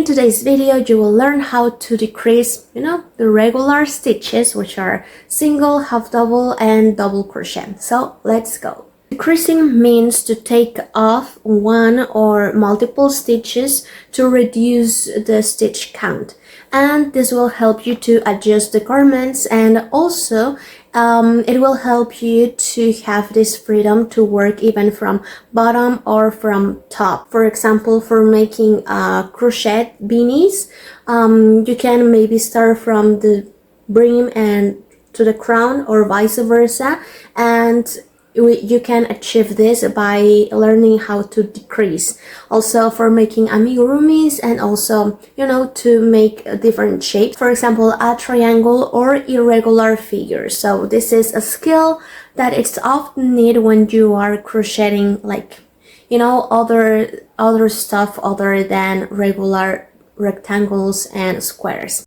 today's video, you will learn how to decrease, the regular stitches, which are single, half double, and double crochet. So let's go. Decreasing means to take off one or multiple stitches to reduce the stitch count, and this will help you to adjust the garments, and also it will help you to have this freedom to work even from bottom or from top. For example, for making crochet beanies, you can maybe start from the brim and to the crown, or vice versa, and you can achieve this by learning how to decrease. Also for making amigurumis, and also to make different shapes, for example a triangle or irregular figures. So this is a skill that it's often needed when you are crocheting, like other stuff other than regular rectangles and squares.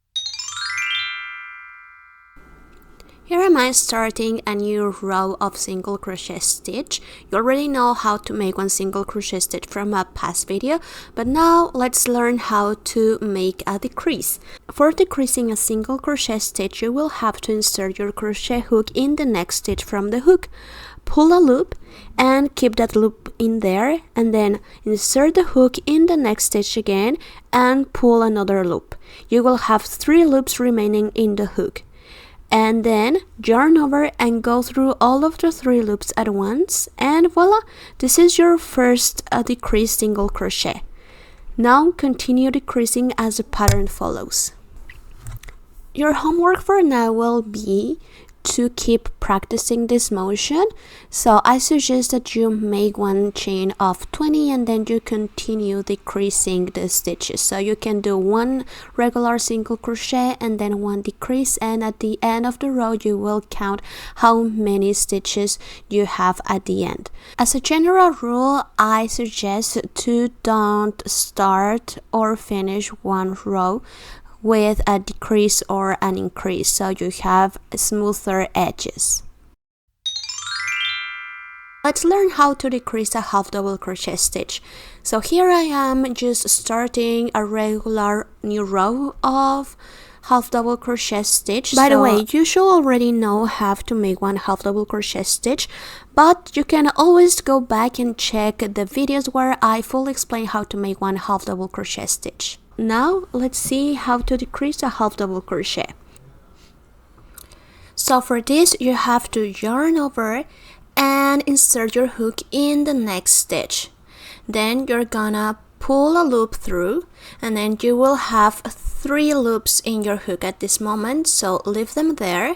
Here am I starting a new row of single crochet stitch. You already know how to make one single crochet stitch from a past video, but now let's learn how to make a decrease. For decreasing a single crochet stitch, you will have to insert your crochet hook in the next stitch from the hook. Pull a loop and keep that loop in there, and then insert the hook in the next stitch again and pull another loop. You will have 3 loops remaining in the hook. And then yarn over and go through all of the 3 loops at once, and voila, this is your first decreased single crochet. Now continue decreasing as the pattern follows. Your homework for now will be to keep practicing this motion, so I suggest that you make one chain of 20 and then you continue decreasing the stitches. So you can do 1 regular single crochet and then 1 decrease, and at the end of the row you will count how many stitches you have at the end. As a general rule, I suggest to don't start or finish one row with a decrease or an increase, so you have smoother edges. Let's learn how to decrease a half double crochet stitch. So here I am just starting a regular new row of half double crochet stitch. By the way, you should already know how to make one half double crochet stitch, but you can always go back and check the videos where I fully explain how to make one half double crochet stitch. Now let's see how to decrease a half double crochet. So for this, you have to yarn over and insert your hook in the next stitch. Then you're gonna pull a loop through, and then you will have 3 loops in your hook at this moment, so leave them there,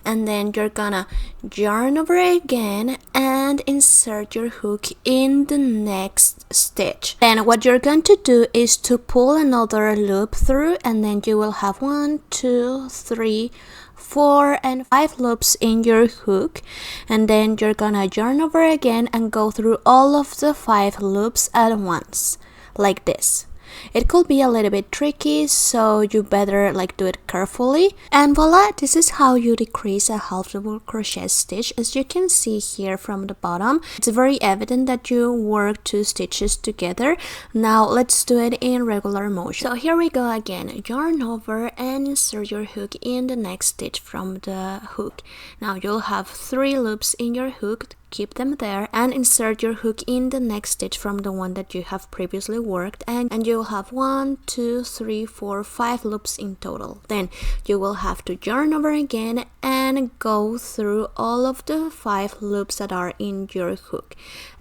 and then you're gonna yarn over again and insert your hook in the next stitch. Then what you're going to do is to pull another loop through, and then you will have 1, 2, 3, 4 and 5 loops in your hook, and then you're gonna yarn over again and go through all of the 5 loops at once, like this. It could be a little bit tricky, so you better do it carefully. And voila, this is how you decrease a half double crochet stitch. As you can see here from the bottom, it's very evident that you work 2 stitches together. Now let's do it in regular motion. So here we go again. Yarn over and insert your hook in the next stitch from the hook. Now you'll have 3 loops in your hook. Keep them there and insert your hook in the next stitch from the one that you have previously worked, and you'll have 1, 2, 3, 4, 5 loops in total. Then you will have to yarn over again and go through all of the 5 loops that are in your hook,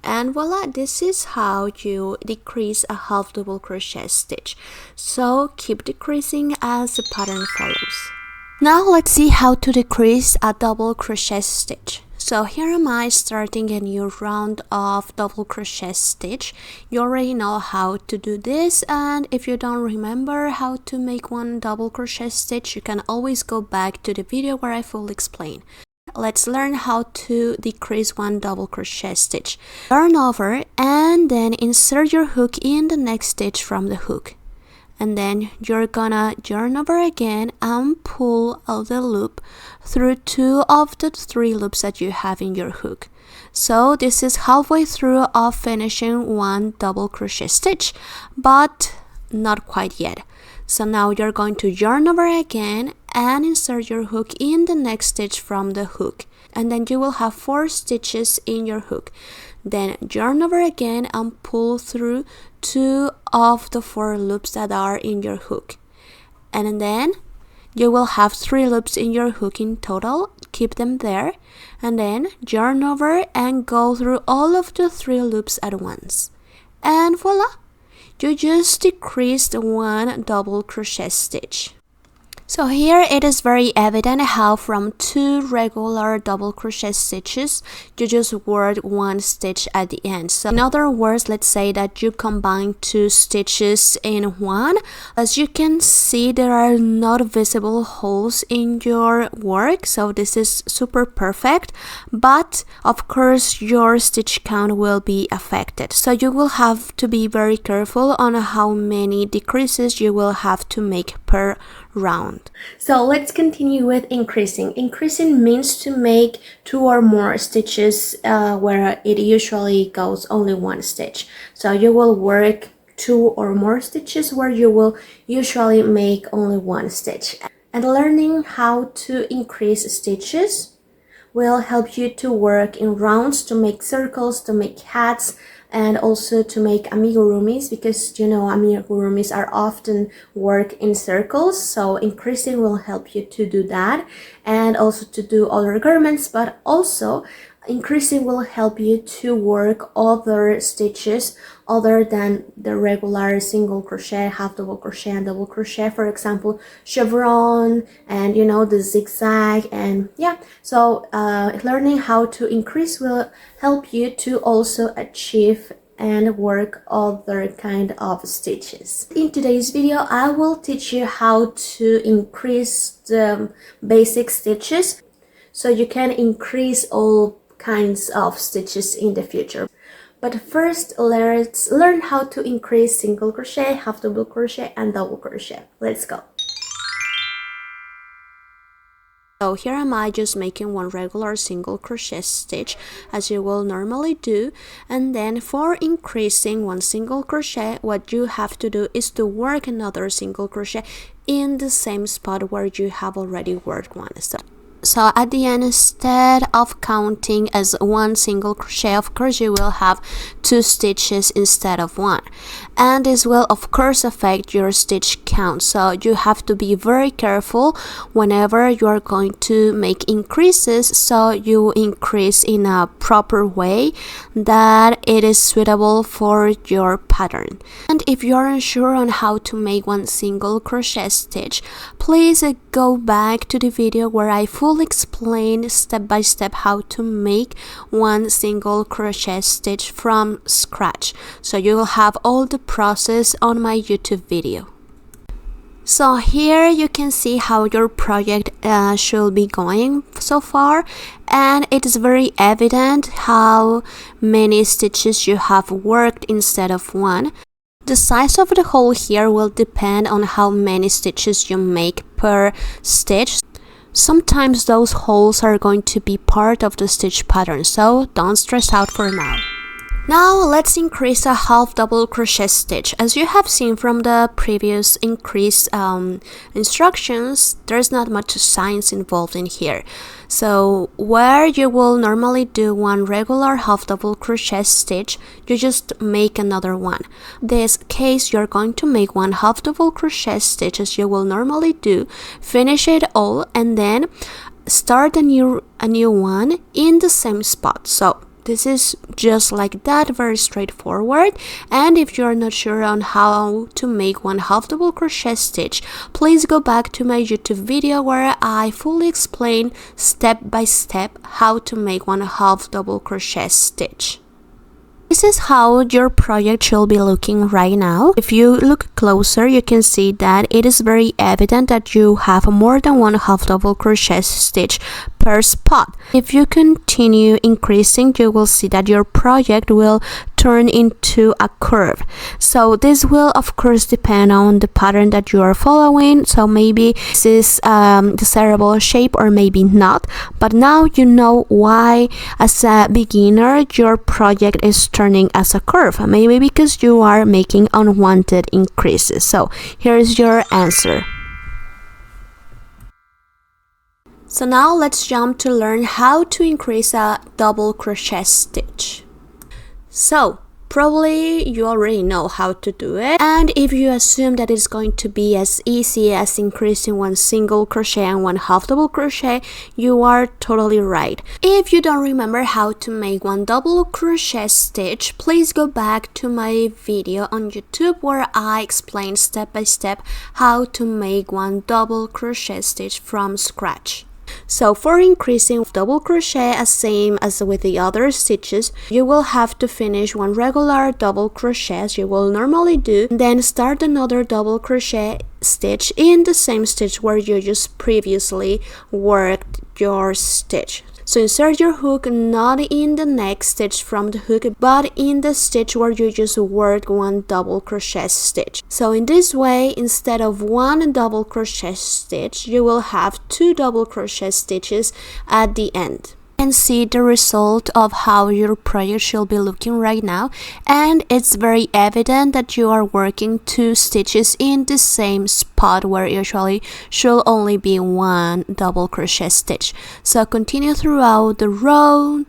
and voila, this is how you decrease a half double crochet stitch. So keep decreasing as the pattern follows. Now let's see how to decrease a double crochet stitch. So here am I starting a new round of double crochet stitch. You already know how to do this, and if you don't remember how to make one double crochet stitch, you can always go back to the video where I fully explain. Let's learn how to decrease one double crochet stitch. Yarn over and then insert your hook in the next stitch from the hook. And then you're gonna yarn over again and pull out the loop through 2 of the 3 loops that you have in your hook. So this is halfway through of finishing one double crochet stitch, but not quite yet. So now you're going to yarn over again and insert your hook in the next stitch from the hook, and then you will have 4 stitches in your hook. Then yarn over again and pull through 2 of the 4 loops that are in your hook, and then you will have 3 loops in your hook in total. Keep them there, and then yarn over and go through all of the 3 loops at once, and voila, you just decreased 1 double crochet stitch. So here it is very evident how from 2 regular double crochet stitches you just work 1 stitch at the end. So in other words, let's say that you combine 2 stitches in one. As you can see, there are not visible holes in your work, so this is super perfect, but of course your stitch count will be affected, so you will have to be very careful on how many decreases you will have to make per round. So let's continue with increasing. Increasing means to make 2 or more stitches where it usually goes only 1 stitch. So you will work 2 or more stitches where you will usually make only 1 stitch. And learning how to increase stitches will help you to work in rounds, to make circles, to make hats, and also to make amigurumis, because you know amigurumis are often work in circles. So increasing will help you to do that, and also to do other garments, but also increasing will help you to work other stitches other than the regular single crochet, half double crochet, and double crochet. For example, chevron, and you know, the zigzag, and yeah. So learning how to increase will help you to also achieve and work other kind of stitches. In today's video, I will teach you how to increase the basic stitches so you can increase all kinds of stitches in the future. But first, let's learn how to increase single crochet, half double crochet, and double crochet. Let's go. So here am I just making 1 regular single crochet stitch as you will normally do, and then for increasing 1 single crochet, what you have to do is to work another single crochet in the same spot where you have already worked 1. So at the end, instead of counting as 1 single crochet, of course you will have 2 stitches instead of 1, and this will of course affect your stitch count. So you have to be very careful whenever you are going to make increases, so you increase in a proper way that it is suitable for your pattern. And if you are unsure on how to make 1 single crochet stitch, please go back to the video where I fully explain step by step how to make 1 single crochet stitch from scratch, so you will have all the process on my YouTube video. So here you can see how your project should be going so far, and it is very evident how many stitches you have worked instead of 1. The size of the hole here will depend on how many stitches you make per stitch. Sometimes those holes are going to be part of the stitch pattern, so don't stress out for now. Now let's increase a half double crochet stitch. As you have seen from the previous increase instructions, there's not much science involved in here. So where you will normally do 1 regular half double crochet stitch, you just make another one. In this case, you're going to make 1 half double crochet stitch as you will normally do, finish it all, and then start a new one in the same spot. So this is just like that, very straightforward. And if you're not sure on how to make 1 half double crochet stitch, please go back to my YouTube video where I fully explain step by step how to make 1 half double crochet stitch. This is how your project should be looking right now. If you look closer, you can see that it is very evident that you have more than 1 half double crochet stitch per spot. If you continue increasing, you will see that your project will turn into a curve. So this will of course depend on the pattern that you are following. So maybe this is the 𝒮𝓉𝒶𝓎 shape or maybe not, but now you know why as a beginner your project is turning as a curve, maybe because you are making unwanted increases. So here's your answer. So now let's jump to learn how to increase a double crochet stitch. So probably you already know how to do it, and if you assume that it's going to be as easy as increasing one single crochet and one half double crochet, you are totally right. If you don't remember how to make one double crochet stitch, please go back to my video on YouTube where I explain step by step how to make one double crochet stitch from scratch. So for increasing double crochet, as same as with the other stitches, you will have to finish one regular double crochet as you will normally do, then start another double crochet stitch in the same stitch where you just previously worked your stitch. So insert your hook not in the next stitch from the hook, but in the stitch where you just worked one double crochet stitch. So in this way, instead of one double crochet stitch, you will have two double crochet stitches at the end. And see the result of how your project should be looking right now, and it's very evident that you are working two stitches in the same spot where usually should only be one double crochet stitch. So continue throughout the row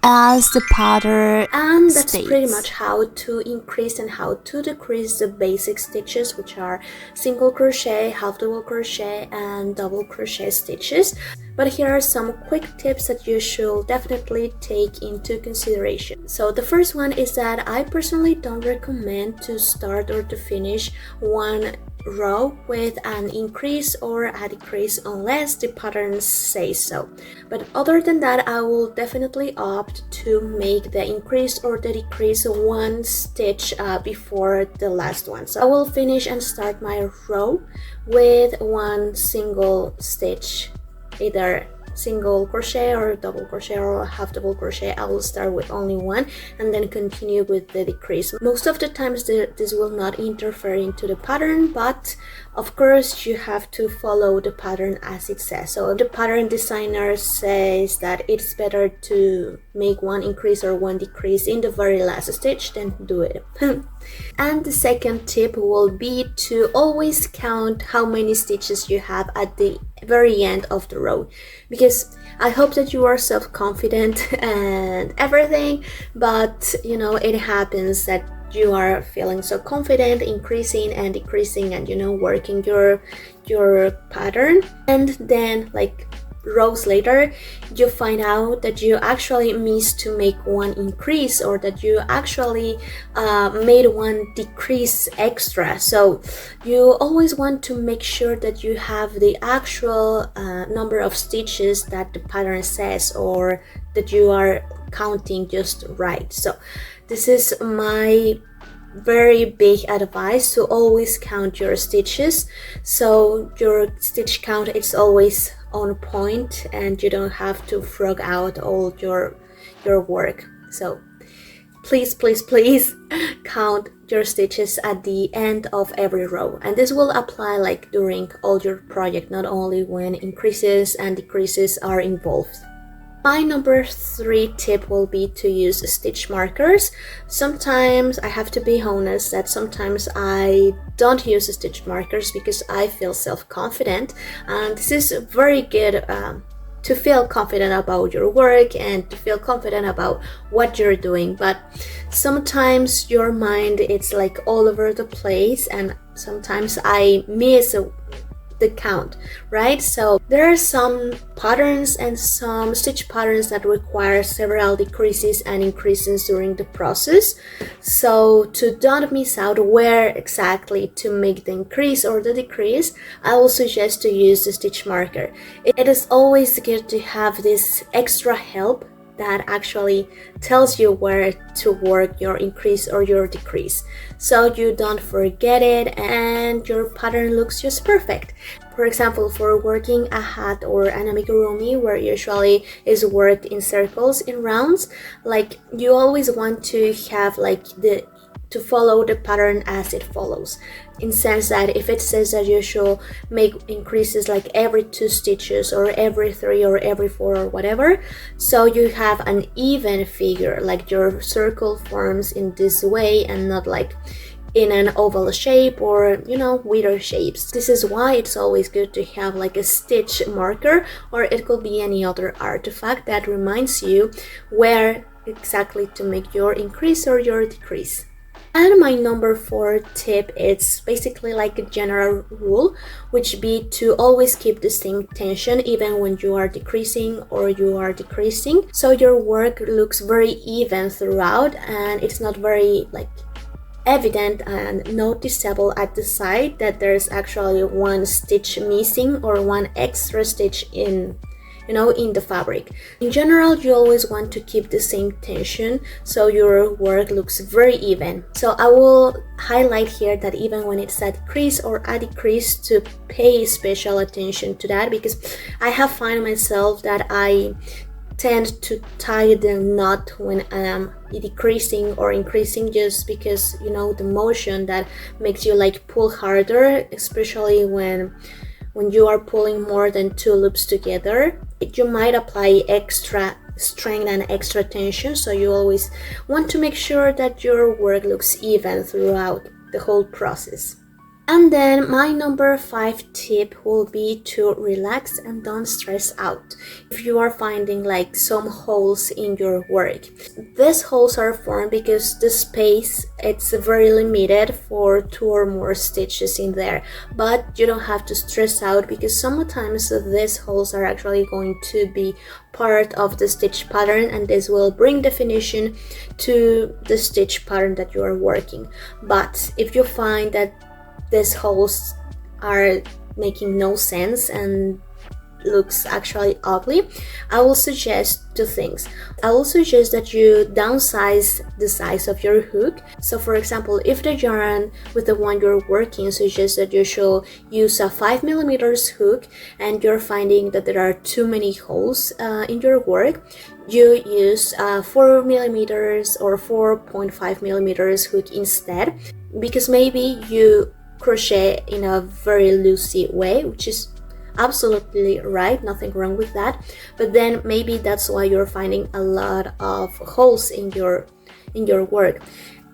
as the pattern and that's states. Pretty much how to increase and how to decrease the basic stitches, which are single crochet, half double crochet and double crochet stitches. But here are some quick tips that you should definitely take into consideration. So the first one is that I personally don't recommend to start or to finish one row with an increase or a decrease unless the pattern says so. But other than that, I will definitely opt to make the increase or the decrease one stitch before the last one. So I will finish and start my row with one single stitch, either single crochet or double crochet or half double crochet. I will start with only one and then continue with the decrease. Most of the times this will not interfere into the pattern, but of course you have to follow the pattern as it says. So if the pattern designer says that it's better to make one increase or one decrease in the very last stitch, then do it. And the second tip will be to always count how many stitches you have at the very end of the row, because I hope that you are self-confident and everything, but you know, it happens that you are feeling so confident, increasing and decreasing and, you know, working your pattern, and then like rows later you find out that you actually missed to make one increase, or that you actually made one decrease extra. So you always want to make sure that you have the actual number of stitches that the pattern says, or that you are counting just right. So this is my very big advice, to always count your stitches, so your stitch count is always on point and you don't have to frog out all your work. So please count your stitches at the end of every row, and this will apply like during all your project, not only when increases and decreases are involved. My number 3 tip will be to use stitch markers. Sometimes I have to be honest that sometimes I don't use stitch markers because I feel self-confident, and this is very good to feel confident about your work and to feel confident about what you're doing. But sometimes your mind it's like all over the place, and sometimes I miss the count, right? So there are some patterns and some stitch patterns that require several decreases and increases during the process. So to don't miss out where exactly to make the increase or the decrease, I will suggest to use the stitch marker. It is always good to have this extra help that actually tells you where to work your increase or your decrease, so you don't forget it and your pattern looks just perfect. For example, for working a hat or an amigurumi, where usually is worked in circles, in rounds, like you always want to have like to follow the pattern as it follows, in sense that if it says that you should make increases like every 2 stitches or every 3 or every 4 or whatever, so you have an even figure, like your circle forms in this way and not like in an oval shape or, you know, weirder shapes. This is why it's always good to have like a stitch marker, or it could be any other artifact that reminds you where exactly to make your increase or your decrease. And my number 4 tip is basically like a general rule, which be to always keep the same tension even when you are decreasing or you are decreasing, so your work looks very even throughout and it's not very like evident and noticeable at the side that there's actually one stitch missing or one extra stitch in, you know, in the fabric. In general, you always want to keep the same tension so your work looks very even. So I will highlight here that even when it's a decrease or a decrease, to pay special attention to that, because I have found myself that I tend to tie the knot when I'm decreasing or increasing, just because, you know, the motion that makes you like pull harder, especially when you are pulling more than 2 loops together. You might apply extra strength and extra tension, so you always want to make sure that your work looks even throughout the whole process. And then my number 5 tip will be to relax and don't stress out. If you are finding like some holes in your work, these holes are formed because the space, it's very limited for 2 or more stitches in there, but you don't have to stress out, because sometimes these holes are actually going to be part of the stitch pattern, and this will bring definition to the stitch pattern that you are working. But if you find that these holes are making no sense and looks actually ugly, I will suggest 2 things. I will suggest that you downsize the size of your hook. So for example, if the yarn with the one you're working suggests that you should use a 5mm hook and you're finding that there are too many holes in your work, you use a 4mm or 4.5mm hook instead, because maybe you crochet in a very loosey way, which is absolutely right, nothing wrong with that, but then maybe that's why you're finding a lot of holes in your work.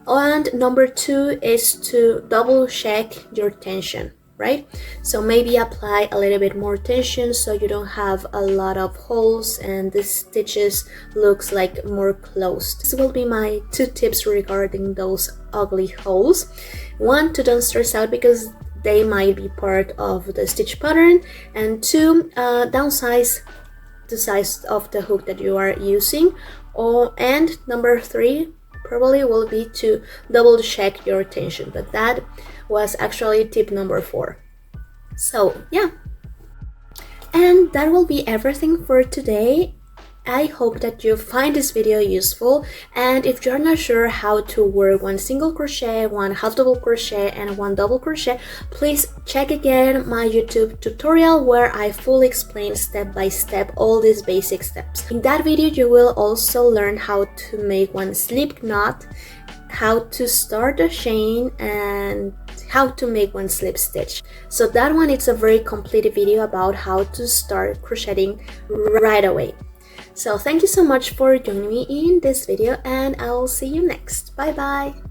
And number 2 is to double check your tension, right? So maybe apply a little bit more tension so you don't have a lot of holes and the stitches looks like more closed. This will be my 2 tips regarding those ugly holes. 1, to don't stress out because they might be part of the stitch pattern, and 2, downsize the size of the hook that you are using. And number 3 probably will be to double check your tension, but that was actually tip number 4. So yeah, and that will be everything for today. I hope that you find this video useful, and if you're not sure how to work 1 single crochet, 1 half double crochet and 1 double crochet, please check again my YouTube tutorial where I fully explain step by step all these basic steps. In that video you will also learn how to make 1 slip knot, how to start a chain, and how to make 1 slip stitch. So that one, it's a very complete video about how to start crocheting right away. So thank you so much for joining me in this video, and I'll see you next. Bye bye!